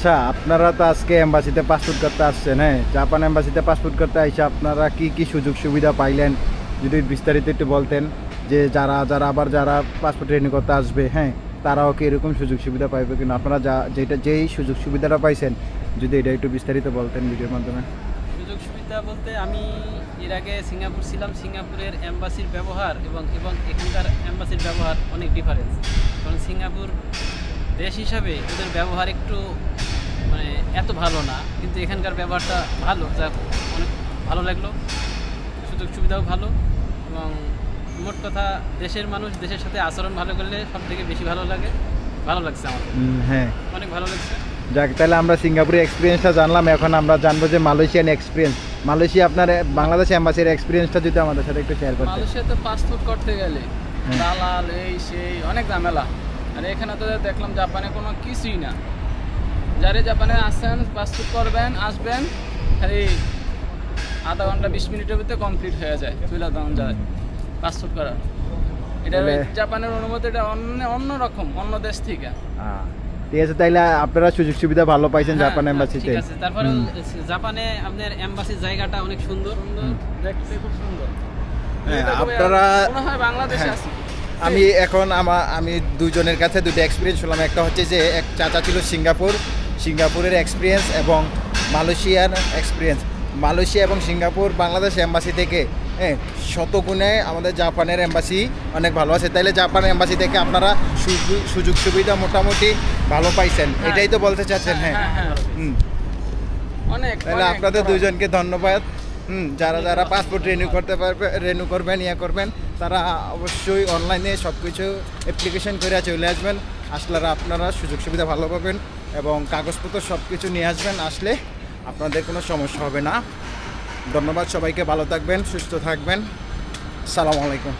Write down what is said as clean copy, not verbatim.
আচ্ছা, আপনারা তো আজকে এম্বাসিতে পাসপোর্ট করতে আসছেন, হ্যাঁ, জাপান এম্বাসিতে পাসপোর্ট করতে আইসা আপনারা কি কি সুযোগ সুবিধা পাইলেন যদি বিস্তারিত একটু বলতেন, যে যারা যারা আবার যারা পাসপোর্ট রিনিউ করতে আসবে, হ্যাঁ, তারাও কি এরকম সুযোগ সুবিধা পাইবে কিনা, আপনারা যেই সুযোগ সুবিধাটা পাইছেন যদি এটা একটু বিস্তারিত বলতেন ভিডিওর মাধ্যমে। সুযোগ সুবিধা বলতে আমি এর আগে সিঙ্গাপুর ছিলাম, সিঙ্গাপুরের এম্বাসির ব্যবহার এবং এখানকার এম্বাসির ব্যবহার অনেক ডিফারেন্স। কারণ সিঙ্গাপুর দেশ হিসাবে ওদের ব্যবহার একটু মানে এত ভালো না, কিন্তু এখানকার ব্যবহারটা ভালো, যা অনেক ভালো লাগলো। সুযোগ সুবিধাও ভালো এবং মোট কথা দেশের মানুষ দেশের সাথে আচরণ ভালো করলে সব থেকে বেশি ভালো লাগছে আমাদের। হ্যাঁ, অনেক ভালো লাগছে। যাক, তাহলে আমরা সিঙ্গাপুরের এক্সপিরিয়েন্সটা জানলাম, এখন আমরা জানবো যে মালয়েশিয়ান এক্সপিরিয়েন্স। মালয়েশিয়া আপনার বাংলাদেশ এম্বাসির এক্সপিরিয়েন্সটা যদি আমাদের সাথে একটু শেয়ার করতেন। মালয়েশিয়াতে পাসপোর্ট করতে গেলে দালাল এই সেই অনেক ঝামেলা, আর এখানে তো দেখলাম জাপানে কোনো কিছুই না। যারা জাপানে আসছেন পাসপোর্ট করবেন আসবেন, খালি আধা ঘন্টা 20 মিনিটের ভিতরে কমপ্লিট হয়ে যায়, চলে যাওয়া যায় পাসপোর্ট করা। এটা জাপানের অনুমতি, এটা অন্যরকম, অন্য দেশ থেকে। ঠিক আছে, তাইলে আপনারা সুযোগ সুবিধা ভালো পাইছেন জাপান এম্বাসিতে। ঠিক আছে। তারপরে জাপানে আপনার এম্বাসির জায়গাটা অনেক সুন্দর, দেখতে খুব সুন্দর। আপনারা মনে হয় বাংলাদেশে আছে। আমি দুজনের কাছে দুটো এক্সপিরিয়েন্স শুনলাম। একটা হচ্ছে যে এক চাচা ছিল সিঙ্গাপুরের এক্সপিরিয়েন্স এবং মালয়েশিয়ার এক্সপিরিয়েন্স। মালয়েশিয়া এবং সিঙ্গাপুর বাংলাদেশ এম্বাসি থেকে শতগুণে আমাদের জাপানের এম্বাসি অনেক ভালো আছে। তাইলে জাপান এম্বাসি থেকে আপনারা সুযোগ সুবিধা মোটামুটি ভালো পাইছেন, এটাই তো বলতে চাচ্ছেন? হ্যাঁ, অনেক। তাহলে আপনাদের দুজনকে ধন্যবাদ। যারা যারা পাসপোর্ট রিনিউ করবেন তারা অবশ্যই অনলাইনে সব কিছু অ্যাপ্লিকেশন করে চলে আসবেন। আসলে আপনারা সুযোগ সুবিধা ভালো পাবেন এবং কাগজপত্র সব কিছু নিয়ে আসবেন, আসলে আপনাদের কোনো সমস্যা হবে না। ধন্যবাদ সবাইকে, ভালো থাকবেন, সুস্থ থাকবেন। আসসালামু আলাইকুম।